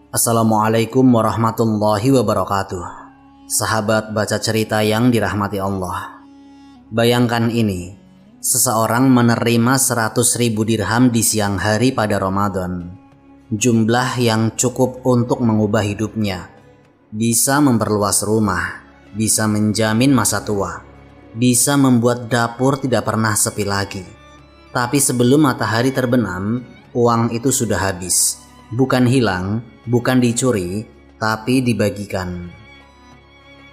Assalamualaikum warahmatullahi wabarakatuh. Sahabat baca cerita yang dirahmati Allah. Bayangkan ini, seseorang menerima 100.000 dirham di siang hari pada Ramadan. Jumlah yang cukup untuk mengubah hidupnya. Bisa memperluas rumah, bisa menjamin masa tua, bisa membuat dapur tidak pernah sepi lagi. Tapi sebelum matahari terbenam, uang itu sudah habis. Bukan hilang, bukan dicuri, tapi dibagikan.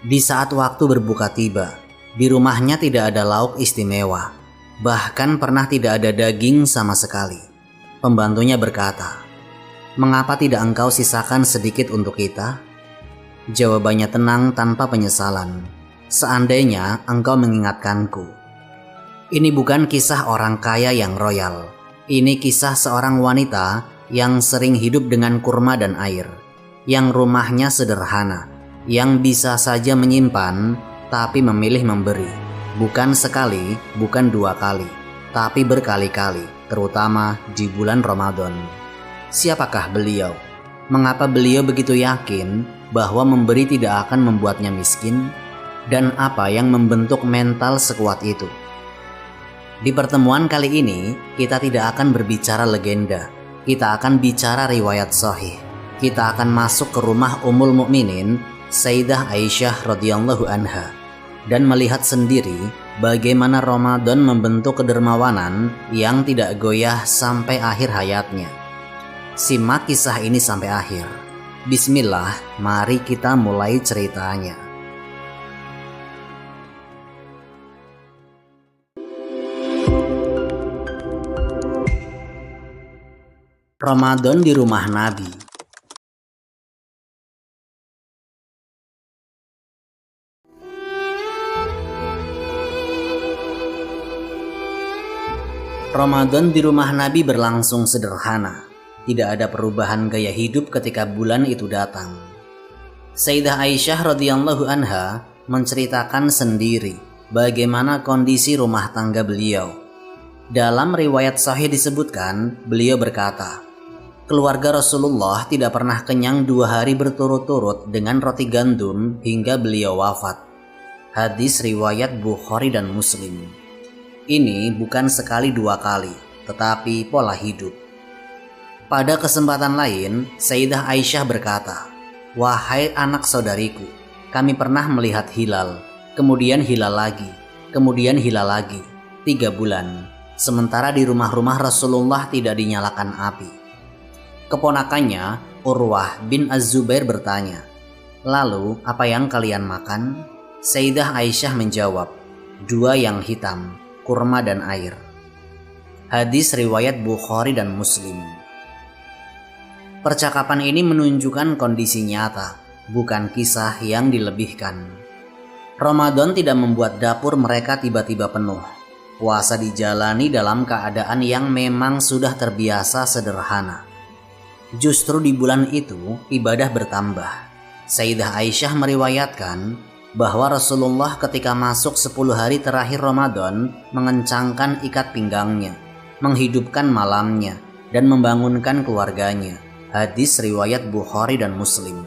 Di saat waktu berbuka tiba, di rumahnya tidak ada lauk istimewa. Bahkan pernah tidak ada daging sama sekali. Pembantunya berkata, "Mengapa tidak engkau sisakan sedikit untuk kita?" Jawabannya tenang tanpa penyesalan. "Seandainya engkau mengingatkanku." Ini bukan kisah orang kaya yang royal. Ini kisah seorang wanita yang sering hidup dengan kurma dan air, yang rumahnya sederhana, yang bisa saja menyimpan, tapi memilih memberi. Bukan sekali, bukan dua kali, tapi berkali-kali, terutama di bulan Ramadan. Siapakah beliau? Mengapa beliau begitu yakin bahwa memberi tidak akan membuatnya miskin? Dan apa yang membentuk mental sekuat itu? Di pertemuan kali ini, kita tidak akan berbicara legenda. Kita akan bicara riwayat sahih. Kita akan masuk ke rumah Ummul Mukminin Sayyidah Aisyah radhiyallahu anha dan melihat sendiri bagaimana Ramadan membentuk kedermawanan yang tidak goyah sampai akhir hayatnya. Simak kisah ini sampai akhir. Bismillah, mari kita mulai ceritanya. Ramadan di rumah Nabi. Ramadan di rumah Nabi berlangsung sederhana. Tidak ada perubahan gaya hidup ketika bulan itu datang. Sayyidah Aisyah radhiyallahu anha menceritakan sendiri bagaimana kondisi rumah tangga beliau. Dalam riwayat sahih disebutkan, beliau berkata, keluarga Rasulullah tidak pernah kenyang 2 hari berturut-turut dengan roti gandum hingga beliau wafat. Hadis riwayat Bukhari dan Muslim. Ini bukan sekali 2 kali, tetapi pola hidup. Pada kesempatan lain, Sayyidah Aisyah berkata, "Wahai anak saudariku, kami pernah melihat hilal, kemudian hilal lagi, kemudian hilal lagi, 3 bulan. Sementara di rumah-rumah Rasulullah tidak dinyalakan api." Keponakannya, Urwah bin Az-Zubair bertanya, "Lalu apa yang kalian makan?" Sayyidah Aisyah menjawab, 2 yang hitam, kurma dan air. Hadis riwayat Bukhari dan Muslim. Percakapan ini menunjukkan kondisi nyata, bukan kisah yang dilebihkan. Ramadan tidak membuat dapur mereka tiba-tiba penuh. Puasa dijalani dalam keadaan yang memang sudah terbiasa sederhana. Justru di bulan itu ibadah bertambah. Sayyidah Aisyah meriwayatkan bahwa Rasulullah ketika masuk 10 hari terakhir Ramadan mengencangkan ikat pinggangnya, menghidupkan malamnya, dan membangunkan keluarganya. Hadis riwayat Bukhari dan Muslim.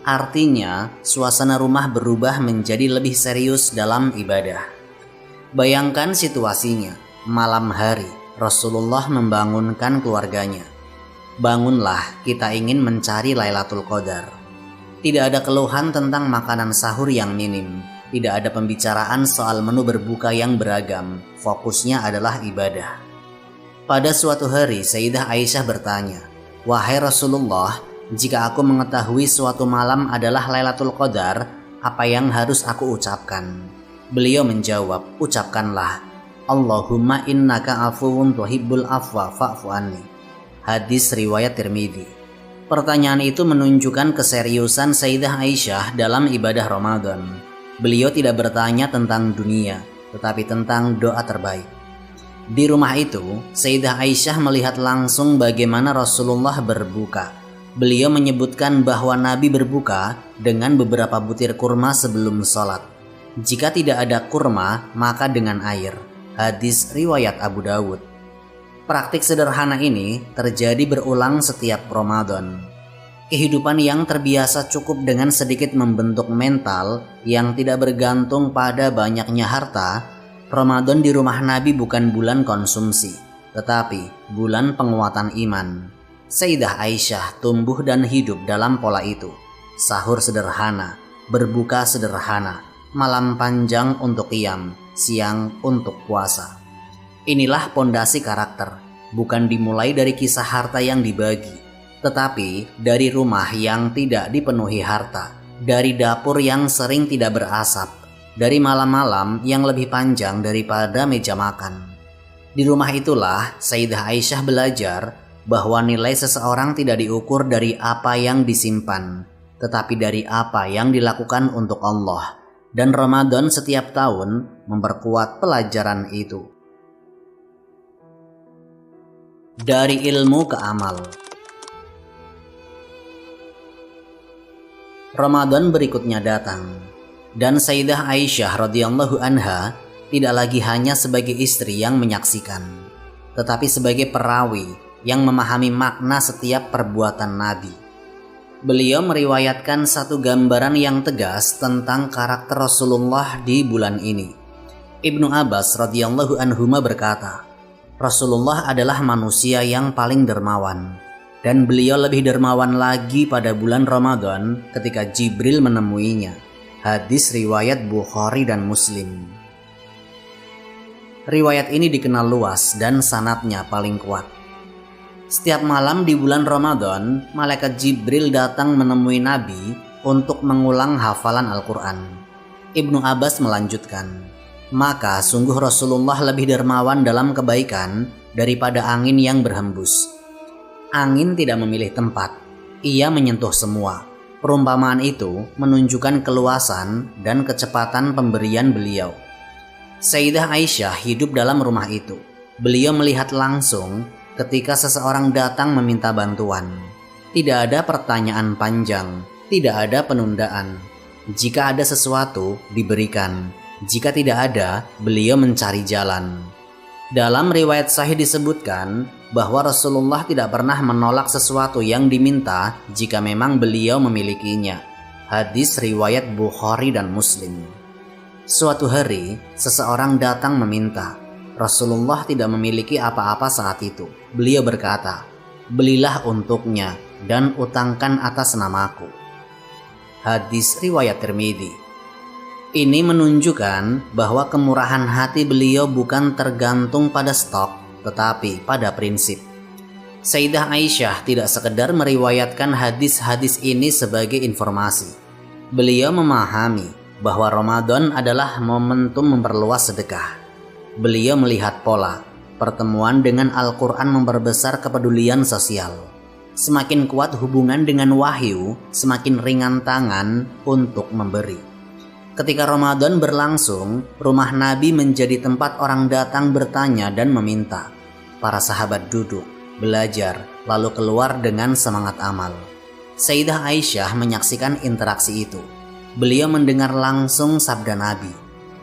Artinya, suasana rumah berubah menjadi lebih serius dalam ibadah. Bayangkan situasinya, malam hari Rasulullah membangunkan keluarganya. "Bangunlah, kita ingin mencari Lailatul Qadar." Tidak ada keluhan tentang makanan sahur yang minim. Tidak ada pembicaraan soal menu berbuka yang beragam. Fokusnya adalah ibadah. Pada suatu hari, Sayyidah Aisyah bertanya, "Wahai Rasulullah, jika aku mengetahui suatu malam adalah Lailatul Qadar, apa yang harus aku ucapkan?" Beliau menjawab, "Ucapkanlah, Allahumma innaka afuwun tuhibbul afwa fa'fu anni." Hadis riwayat Tirmidzi. Pertanyaan itu menunjukkan keseriusan Sayyidah Aisyah dalam ibadah Ramadan. Beliau tidak bertanya tentang dunia, tetapi tentang doa terbaik. Di rumah itu, Sayyidah Aisyah melihat langsung bagaimana Rasulullah berbuka. Beliau menyebutkan bahwa Nabi berbuka dengan beberapa butir kurma sebelum sholat. Jika tidak ada kurma, maka dengan air. Hadis riwayat Abu Dawud. Praktik sederhana ini terjadi berulang setiap Ramadan. Kehidupan yang terbiasa cukup dengan sedikit membentuk mental yang tidak bergantung pada banyaknya harta. Ramadan di rumah Nabi bukan bulan konsumsi, tetapi bulan penguatan iman. Sayyidah Aisyah tumbuh dan hidup dalam pola itu. Sahur sederhana, berbuka sederhana, malam panjang untuk qiyam, siang untuk puasa. Inilah pondasi karakter, bukan dimulai dari kisah harta yang dibagi, tetapi dari rumah yang tidak dipenuhi harta, dari dapur yang sering tidak berasap, dari malam-malam yang lebih panjang daripada meja makan. Di rumah itulah Sayyidah Aisyah belajar bahwa nilai seseorang tidak diukur dari apa yang disimpan, tetapi dari apa yang dilakukan untuk Allah. Dan Ramadan setiap tahun memperkuat pelajaran itu. Dari ilmu ke amal. Ramadan berikutnya datang, dan Sayyidah Aisyah radhiyallahu anha tidak lagi hanya sebagai istri yang menyaksikan, tetapi sebagai perawi yang memahami makna setiap perbuatan Nabi. Beliau meriwayatkan satu gambaran yang tegas tentang karakter Rasulullah di bulan ini. Ibnu Abbas radhiyallahu anhuma berkata, Rasulullah adalah manusia yang paling dermawan. Dan beliau lebih dermawan lagi pada bulan Ramadan ketika Jibril menemuinya. Hadis riwayat Bukhari dan Muslim. Riwayat ini dikenal luas dan sanadnya paling kuat. Setiap malam di bulan Ramadan, malaikat Jibril datang menemui Nabi untuk mengulang hafalan Al-Quran. Ibnu Abbas melanjutkan, maka sungguh Rasulullah lebih dermawan dalam kebaikan daripada angin yang berhembus. Angin tidak memilih tempat, ia menyentuh semua. Perumpamaan itu menunjukkan keluasan dan kecepatan pemberian beliau. Sayyidah Aisyah hidup dalam rumah itu. Beliau melihat langsung ketika seseorang datang meminta bantuan. Tidak ada pertanyaan panjang, tidak ada penundaan. Jika ada sesuatu, diberikan. Jika tidak ada, beliau mencari jalan. Dalam riwayat sahih disebutkan bahwa Rasulullah tidak pernah menolak sesuatu yang diminta jika memang beliau memilikinya. Hadis riwayat Bukhari dan Muslim. Suatu hari, seseorang datang meminta. Rasulullah tidak memiliki apa-apa saat itu. Beliau berkata, belilah untuknya dan utangkan atas namaku. Hadis riwayat Tirmidzi. Ini menunjukkan bahwa kemurahan hati beliau bukan tergantung pada stok, tetapi pada prinsip. Sayyidah Aisyah tidak sekedar meriwayatkan hadis-hadis ini sebagai informasi. Beliau memahami bahwa Ramadan adalah momentum memperluas sedekah. Beliau melihat pola, pertemuan dengan Al-Quran memperbesar kepedulian sosial. Semakin kuat hubungan dengan wahyu, semakin ringan tangan untuk memberi. Ketika Ramadan berlangsung, rumah Nabi menjadi tempat orang datang bertanya dan meminta. Para sahabat duduk, belajar, lalu keluar dengan semangat amal. Sayyidah Aisyah menyaksikan interaksi itu. Beliau mendengar langsung sabda Nabi,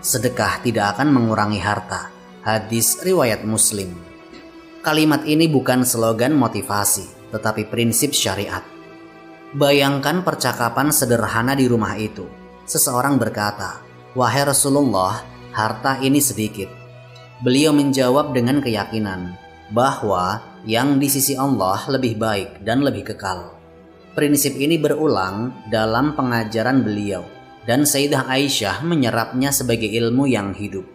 sedekah tidak akan mengurangi harta. Hadis riwayat Muslim. Kalimat ini bukan slogan motivasi, tetapi prinsip syariat. Bayangkan percakapan sederhana di rumah itu. Seseorang berkata, wahai Rasulullah, harta ini sedikit. Beliau menjawab dengan keyakinan bahwa yang di sisi Allah lebih baik dan lebih kekal. Prinsip ini berulang dalam pengajaran beliau, dan Sayyidah Aisyah menyerapnya sebagai ilmu yang hidup.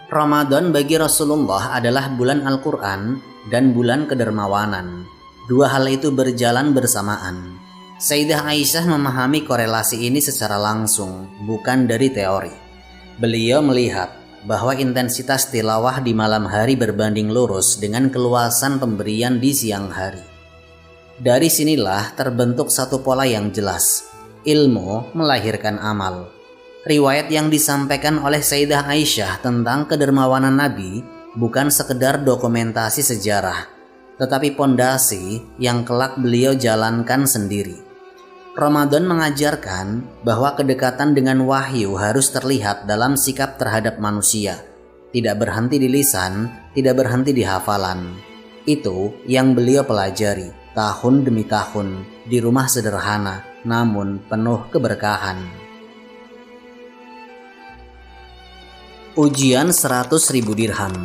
Ramadan bagi Rasulullah adalah bulan Al-Quran dan bulan kedermawanan. Dua hal itu berjalan bersamaan. Sayyidah Aisyah memahami korelasi ini secara langsung, bukan dari teori. Beliau melihat bahwa intensitas tilawah di malam hari berbanding lurus dengan keluasan pemberian di siang hari. Dari sinilah terbentuk satu pola yang jelas. Ilmu melahirkan amal. Riwayat yang disampaikan oleh Sayyidah Aisyah tentang kedermawanan Nabi bukan sekedar dokumentasi sejarah, tetapi pondasi yang kelak beliau jalankan sendiri. Ramadan mengajarkan bahwa kedekatan dengan wahyu harus terlihat dalam sikap terhadap manusia, tidak berhenti di lisan, tidak berhenti di hafalan. Itu yang beliau pelajari tahun demi tahun di rumah sederhana namun penuh keberkahan. Ujian 100.000 dirham.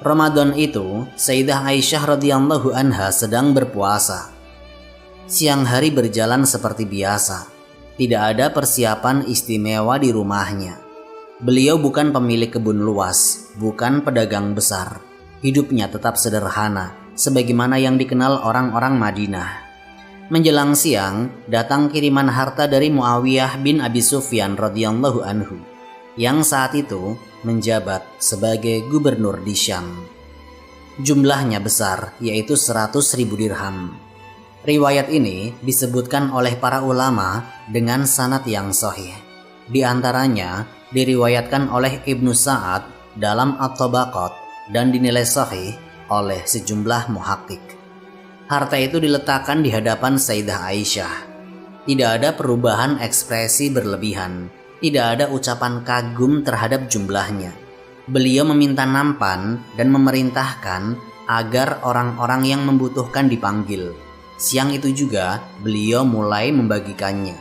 Ramadan itu, Sayyidah Aisyah radhiyallahu anha sedang berpuasa. Siang hari berjalan seperti biasa. Tidak ada persiapan istimewa di rumahnya. Beliau bukan pemilik kebun luas, bukan pedagang besar. Hidupnya tetap sederhana, sebagaimana yang dikenal orang-orang Madinah. Menjelang siang, datang kiriman harta dari Muawiyah bin Abi Sufyan radhiyallahu anhu, yang saat itu menjabat sebagai gubernur di Syam. Jumlahnya besar, yaitu 100.000 dirham. Riwayat ini disebutkan oleh para ulama dengan sanad yang sahih. Di antaranya diriwayatkan oleh Ibnu Sa'ad dalam At-Tabaqat dan dinilai sahih oleh sejumlah muhakkik. Harta itu diletakkan di hadapan Sayyidah Aisyah. Tidak ada perubahan ekspresi berlebihan, tidak ada ucapan kagum terhadap jumlahnya. Beliau meminta nampan dan memerintahkan agar orang-orang yang membutuhkan dipanggil. Siang itu juga beliau mulai membagikannya.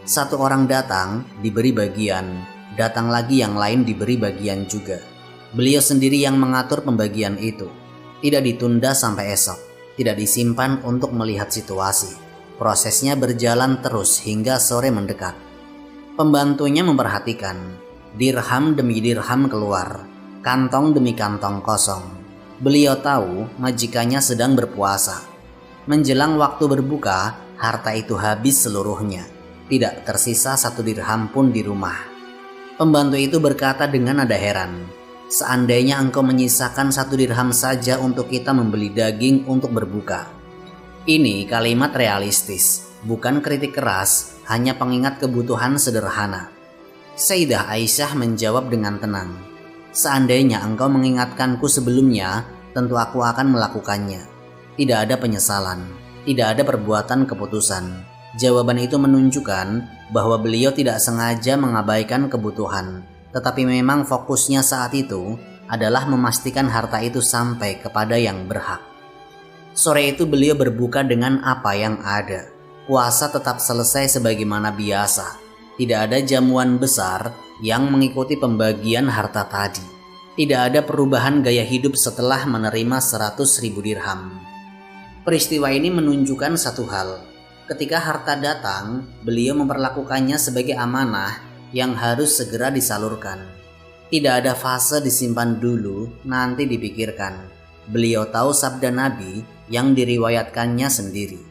Satu orang datang diberi bagian, datang lagi yang lain diberi bagian juga. Beliau sendiri yang mengatur pembagian itu. Tidak ditunda sampai esok, tidak disimpan untuk melihat situasi. Prosesnya berjalan terus hingga sore mendekat. Pembantunya memperhatikan. Dirham demi dirham keluar, kantong demi kantong kosong. Beliau tahu majikannya sedang berpuasa. Menjelang waktu berbuka, harta itu habis seluruhnya. Tidak tersisa 1 dirham pun di rumah. Pembantu itu berkata dengan nada heran, "Seandainya engkau menyisakan 1 dirham saja untuk kita membeli daging untuk berbuka." Ini kalimat realistis, bukan kritik keras, hanya pengingat kebutuhan sederhana. Sayyidah Aisyah menjawab dengan tenang, "Seandainya engkau mengingatkanku sebelumnya, tentu aku akan melakukannya. Tidak ada penyesalan, tidak ada perbuatan keputusan." Jawaban itu menunjukkan bahwa beliau tidak sengaja mengabaikan kebutuhan, tetapi memang fokusnya saat itu adalah memastikan harta itu sampai kepada yang berhak. Sore itu beliau berbuka dengan apa yang ada. Puasa tetap selesai sebagaimana biasa. Tidak ada jamuan besar yang mengikuti pembagian harta tadi. Tidak ada perubahan gaya hidup setelah menerima 100.000 dirham. Peristiwa ini menunjukkan satu hal. Ketika harta datang, beliau memperlakukannya sebagai amanah yang harus segera disalurkan. Tidak ada fase disimpan dulu, nanti dipikirkan. Beliau tahu sabda Nabi yang diriwayatkannya sendiri.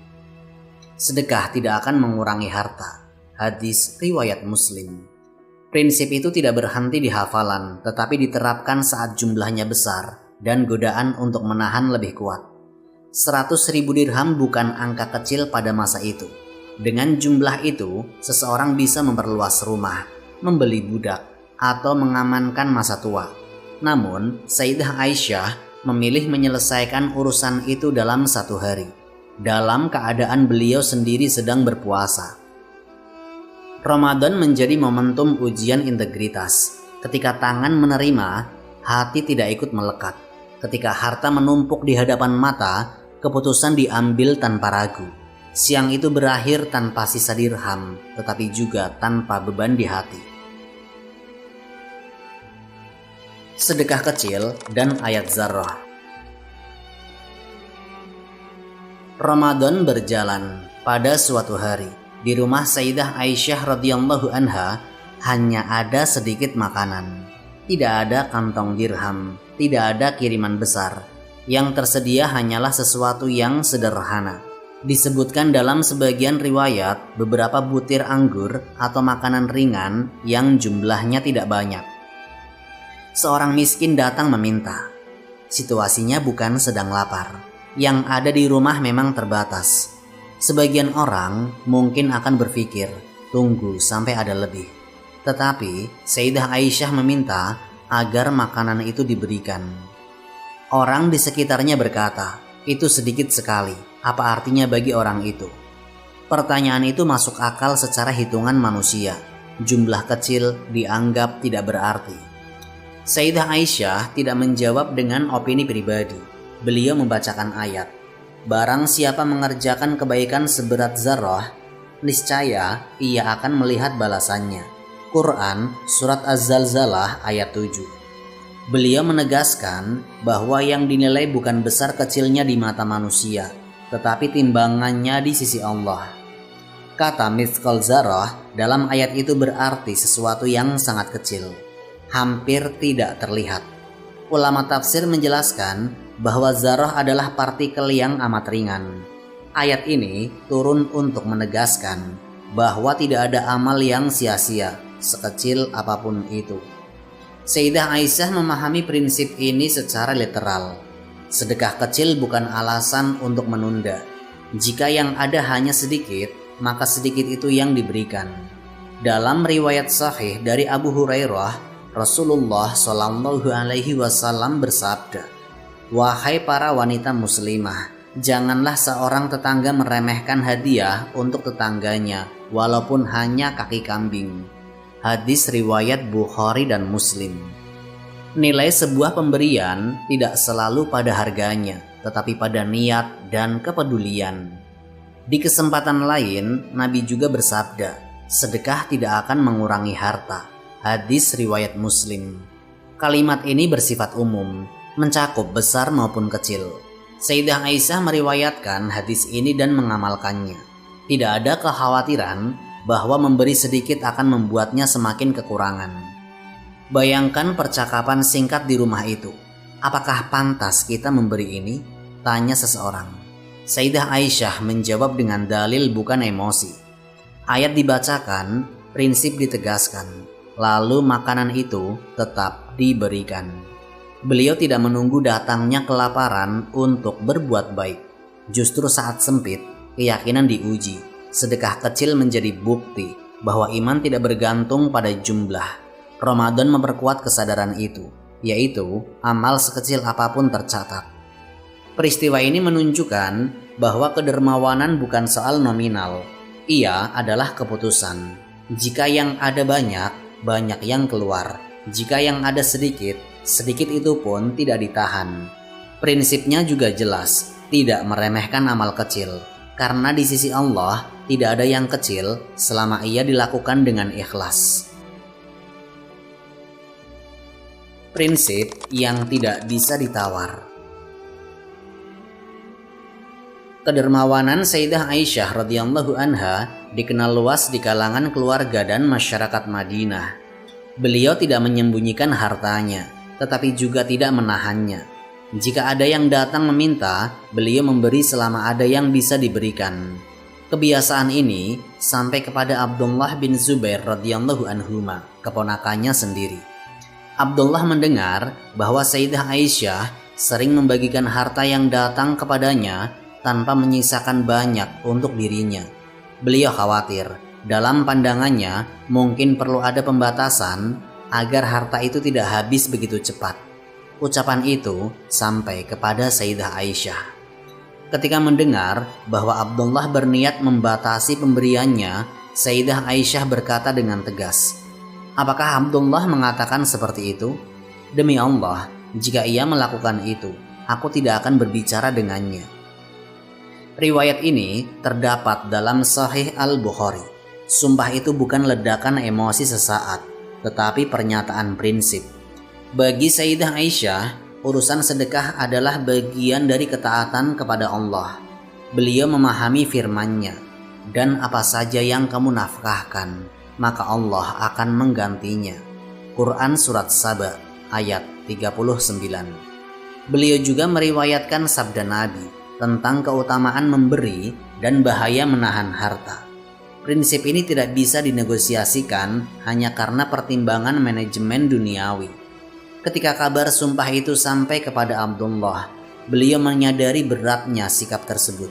Sedekah tidak akan mengurangi harta. Hadis riwayat Muslim. Prinsip itu tidak berhenti di hafalan, tetapi diterapkan saat jumlahnya besar dan godaan untuk menahan lebih kuat. 100.000 dirham bukan angka kecil pada masa itu. Dengan jumlah itu, seseorang bisa memperluas rumah, membeli budak, atau mengamankan masa tua. Namun, Sayyidah Aisyah memilih menyelesaikan urusan itu dalam 1 hari, dalam keadaan beliau sendiri sedang berpuasa. Ramadan menjadi momentum ujian integritas. Ketika tangan menerima, hati tidak ikut melekat. Ketika harta menumpuk di hadapan mata, keputusan diambil tanpa ragu. Siang itu berakhir tanpa sisa dirham, tetapi juga tanpa beban di hati. Sedekah kecil dan ayat Zarrah. Ramadan berjalan. Pada suatu hari, di rumah Sayyidah Aisyah radhiyallahu anha hanya ada sedikit makanan. Tidak ada kantong dirham, tidak ada kiriman besar. Yang tersedia hanyalah sesuatu yang sederhana. Disebutkan dalam sebagian riwayat beberapa butir anggur atau makanan ringan yang jumlahnya tidak banyak. Seorang miskin datang meminta. Situasinya bukan sedang lapar. Yang ada di rumah memang terbatas. Sebagian orang mungkin akan berpikir, tunggu sampai ada lebih. Tetapi Sayyidah Aisyah meminta agar makanan itu diberikan. Orang di sekitarnya berkata, itu sedikit sekali, apa artinya bagi orang itu? Pertanyaan itu masuk akal secara hitungan manusia. Jumlah kecil dianggap tidak berarti. Sayyidah Aisyah tidak menjawab dengan opini pribadi. Beliau membacakan ayat, "Barang siapa mengerjakan kebaikan seberat zarrah, niscaya ia akan melihat balasannya." Quran Surat Az-Zalzalah ayat 7. Beliau menegaskan bahwa yang dinilai bukan besar kecilnya di mata manusia, tetapi timbangannya di sisi Allah. Kata mithqal zarrah dalam ayat itu berarti sesuatu yang sangat kecil, hampir tidak terlihat. Ulama tafsir menjelaskan bahwa zarrah adalah partikel yang amat ringan. Ayat ini turun untuk menegaskan bahwa tidak ada amal yang sia-sia, sekecil apapun itu. Sayyidah Aisyah memahami prinsip ini secara literal. Sedekah kecil bukan alasan untuk menunda. Jika yang ada hanya sedikit, maka sedikit itu yang diberikan. Dalam riwayat sahih dari Abu Hurairah, Rasulullah Shallallahu Alaihi Wasallam bersabda, "Wahai para wanita muslimah, janganlah seorang tetangga meremehkan hadiah untuk tetangganya, walaupun hanya kaki kambing." Hadis riwayat Bukhari dan Muslim. Nilai sebuah pemberian tidak selalu pada harganya, tetapi pada niat dan kepedulian. Di kesempatan lain, Nabi juga bersabda, "Sedekah tidak akan mengurangi harta." Hadis riwayat Muslim. Kalimat ini bersifat umum, mencakup besar maupun kecil. Sayyidah Aisyah meriwayatkan hadis ini dan mengamalkannya. Tidak ada kekhawatiran bahwa memberi sedikit akan membuatnya semakin kekurangan. Bayangkan percakapan singkat di rumah itu. "Apakah pantas kita memberi ini?" tanya seseorang. Sayyidah Aisyah menjawab dengan dalil bukan emosi. Ayat dibacakan, prinsip ditegaskan, lalu makanan itu tetap diberikan. Beliau tidak menunggu datangnya kelaparan untuk berbuat baik. Justru saat sempit, keyakinan diuji. Sedekah kecil menjadi bukti bahwa iman tidak bergantung pada jumlah. Ramadan memperkuat kesadaran itu, yaitu amal sekecil apapun tercatat. Peristiwa ini menunjukkan bahwa kedermawanan bukan soal nominal. Ia adalah keputusan. Jika yang ada banyak, banyak yang keluar. Jika yang ada sedikit, sedikit itu pun tidak ditahan. Prinsipnya juga jelas, tidak meremehkan amal kecil. Karena di sisi Allah tidak ada yang kecil selama ia dilakukan dengan ikhlas. Prinsip yang tidak bisa ditawar. Kedermawanan Sayyidah Aisyah radhiyallahu anha dikenal luas di kalangan keluarga dan masyarakat Madinah. Beliau tidak menyembunyikan hartanya, tetapi juga tidak menahannya. Jika ada yang datang meminta, beliau memberi selama ada yang bisa diberikan. Kebiasaan ini sampai kepada Abdullah bin Zubair radhiyallahu anhuma, keponakannya sendiri. Abdullah mendengar bahwa Sayyidah Aisyah sering membagikan harta yang datang kepadanya tanpa menyisakan banyak untuk dirinya. Beliau khawatir, dalam pandangannya mungkin perlu ada pembatasan agar harta itu tidak habis begitu cepat. Ucapan itu sampai kepada Sayyidah Aisyah. Ketika mendengar bahwa Abdullah berniat membatasi pemberiannya, Sayyidah Aisyah berkata dengan tegas, "Apakah Abdullah mengatakan seperti itu? Demi Allah, jika ia melakukan itu, aku tidak akan berbicara dengannya." Riwayat ini terdapat dalam Sahih Al-Bukhari. Sumpah itu bukan ledakan emosi sesaat, tetapi pernyataan prinsip. Bagi Sayyidah Aisyah, urusan sedekah adalah bagian dari ketaatan kepada Allah. Beliau memahami firman-Nya, "Dan apa saja yang kamu nafkahkan, maka Allah akan menggantinya." Quran Surat Saba ayat 39. Beliau juga meriwayatkan sabda Nabi tentang keutamaan memberi dan bahaya menahan harta. Prinsip ini tidak bisa dinegosiasikan hanya karena pertimbangan manajemen duniawi. Ketika kabar sumpah itu sampai kepada Abdullah, beliau menyadari beratnya sikap tersebut.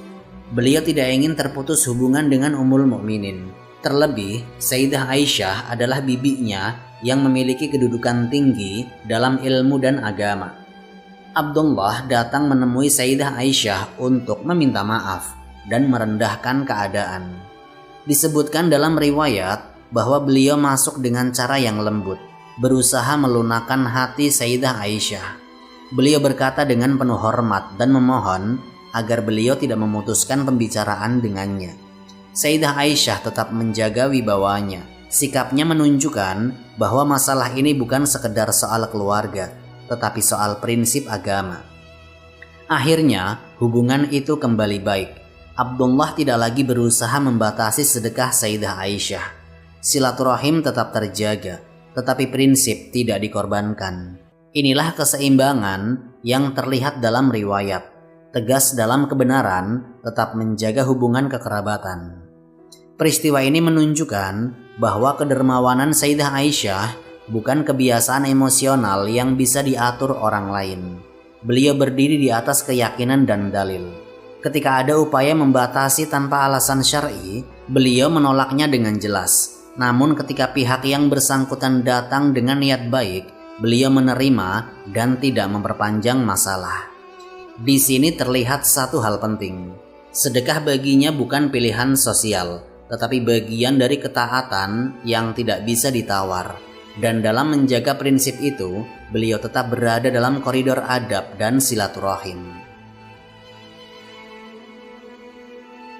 Beliau tidak ingin terputus hubungan dengan Ummul Mukminin. Terlebih, Sayyidah Aisyah adalah bibinya yang memiliki kedudukan tinggi dalam ilmu dan agama. Abdullah datang menemui Sayyidah Aisyah untuk meminta maaf dan merendahkan keadaan. Disebutkan dalam riwayat bahwa beliau masuk dengan cara yang lembut, berusaha melunakkan hati Sayyidah Aisyah. Beliau berkata dengan penuh hormat dan memohon agar beliau tidak memutuskan pembicaraan dengannya. Sayyidah Aisyah tetap menjaga wibawanya. Sikapnya menunjukkan bahwa masalah ini bukan sekedar soal keluarga, tetapi soal prinsip agama. Akhirnya, hubungan itu kembali baik. Abdullah tidak lagi berusaha membatasi sedekah Sayyidah Aisyah. Silaturahim tetap terjaga, tetapi prinsip tidak dikorbankan. Inilah keseimbangan yang terlihat dalam riwayat. Tegas dalam kebenaran, tetap menjaga hubungan kekerabatan. Peristiwa ini menunjukkan bahwa kedermawanan Sayyidah Aisyah bukan kebiasaan emosional yang bisa diatur orang lain. Beliau berdiri di atas keyakinan dan dalil. Ketika ada upaya membatasi tanpa alasan syar'i, beliau menolaknya dengan jelas. Namun ketika pihak yang bersangkutan datang dengan niat baik, beliau menerima dan tidak memperpanjang masalah. Di sini terlihat satu hal penting. Sedekah baginya bukan pilihan sosial, tetapi bagian dari ketaatan yang tidak bisa ditawar. Dan dalam menjaga prinsip itu, beliau tetap berada dalam koridor adab dan silaturahim.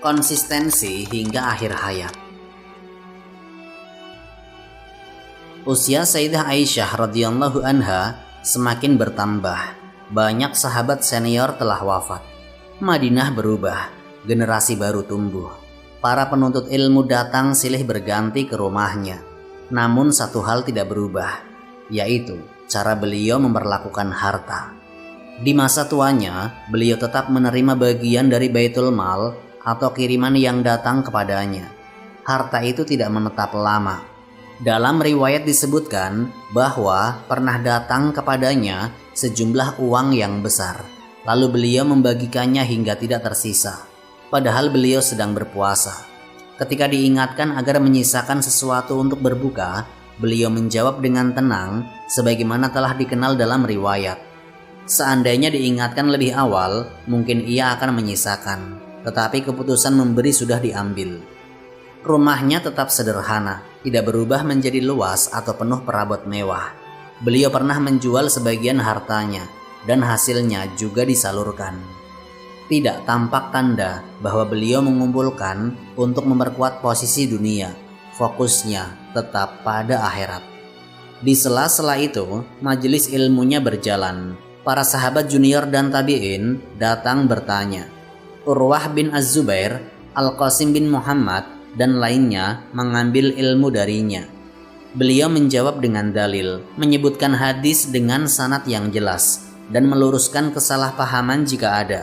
Konsistensi hingga akhir hayat. Usia Sayyidah Aisyah radhiyallahu anha semakin bertambah. Banyak sahabat senior telah wafat. Madinah berubah, generasi baru tumbuh. Para penuntut ilmu datang silih berganti ke rumahnya. Namun satu hal tidak berubah, yaitu cara beliau memperlakukan harta. Di masa tuanya, beliau tetap menerima bagian dari Baitul Mal atau kiriman yang datang kepadanya. Harta itu tidak menetap lama. Dalam riwayat disebutkan bahwa pernah datang kepadanya sejumlah uang yang besar, lalu beliau membagikannya hingga tidak tersisa. Padahal beliau sedang berpuasa. Ketika diingatkan agar menyisakan sesuatu untuk berbuka, beliau menjawab dengan tenang sebagaimana telah dikenal dalam riwayat. Seandainya diingatkan lebih awal, mungkin ia akan menyisakan, tetapi keputusan memberi sudah diambil. Rumahnya tetap sederhana, tidak berubah menjadi luas atau penuh perabot mewah. Beliau pernah menjual sebagian hartanya dan hasilnya juga disalurkan. Tidak tampak tanda bahwa beliau mengumpulkan untuk memperkuat posisi dunia. Fokusnya tetap pada akhirat. Di sela-sela itu, majelis ilmunya berjalan. Para sahabat junior dan tabi'in datang bertanya. Urwah bin Az-Zubair, Al-Qasim bin Muhammad, dan lainnya mengambil ilmu darinya. Beliau menjawab dengan dalil, menyebutkan hadis dengan sanad yang jelas, dan meluruskan kesalahpahaman jika ada.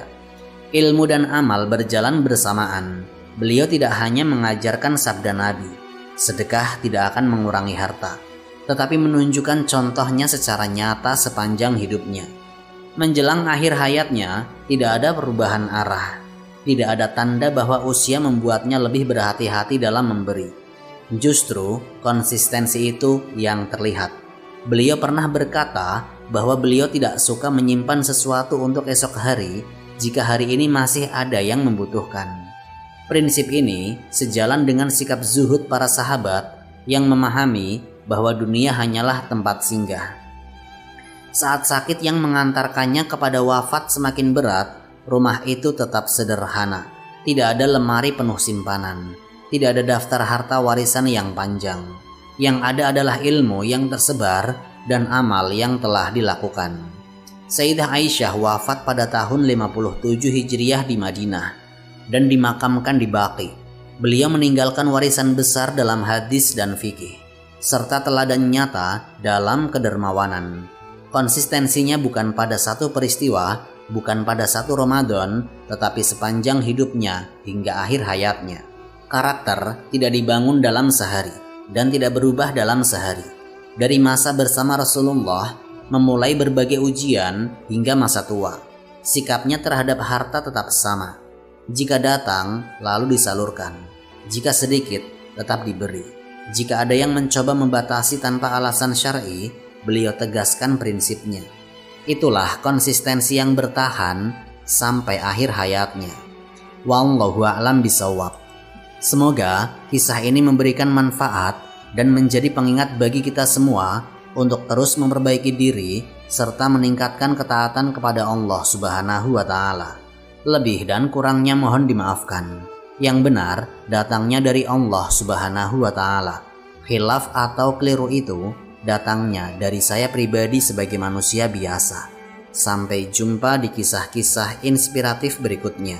Ilmu dan amal berjalan bersamaan. Beliau tidak hanya mengajarkan sabda Nabi, sedekah tidak akan mengurangi harta, tetapi menunjukkan contohnya secara nyata sepanjang hidupnya. Menjelang akhir hayatnya, tidak ada perubahan arah. Tidak ada tanda bahwa usia membuatnya lebih berhati-hati dalam memberi. Justru konsistensi itu yang terlihat. Beliau pernah berkata bahwa beliau tidak suka menyimpan sesuatu untuk esok hari jika hari ini masih ada yang membutuhkan. Prinsip ini sejalan dengan sikap zuhud para sahabat yang memahami bahwa dunia hanyalah tempat singgah. Saat sakit yang mengantarkannya kepada wafat semakin berat, rumah itu tetap sederhana. Tidak ada lemari penuh simpanan. Tidak ada daftar harta warisan yang panjang. Yang ada adalah ilmu yang tersebar dan amal yang telah dilakukan. Sayyidah Aisyah wafat pada tahun 57 Hijriah di Madinah dan dimakamkan di Baqi. Beliau meninggalkan warisan besar dalam hadis dan fikih, serta teladan nyata dalam kedermawanan. Konsistensinya bukan pada satu peristiwa, bukan pada satu Ramadan, tetapi sepanjang hidupnya hingga akhir hayatnya. Karakter tidak dibangun dalam sehari dan tidak berubah dalam sehari. Dari masa bersama Rasulullah, memulai berbagai ujian hingga masa tua, sikapnya terhadap harta tetap sama. Jika datang, lalu disalurkan. Jika sedikit, tetap diberi. Jika ada yang mencoba membatasi tanpa alasan syar'i, beliau tegaskan prinsipnya. Itulah konsistensi yang bertahan sampai akhir hayatnya. Wallahu a'lam bishawab. Semoga kisah ini memberikan manfaat dan menjadi pengingat bagi kita semua untuk terus memperbaiki diri serta meningkatkan ketaatan kepada Allah Subhanahu wa Ta'ala. Lebih dan kurangnya mohon dimaafkan. Yang benar datangnya dari Allah Subhanahu wa Ta'ala. Khilaf atau keliru itu datangnya dari saya pribadi sebagai manusia biasa. Sampai jumpa di kisah-kisah inspiratif berikutnya.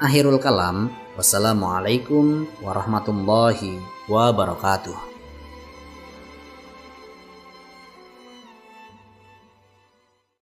Akhirul kalam, wassalamualaikum warahmatullahi wabarakatuh.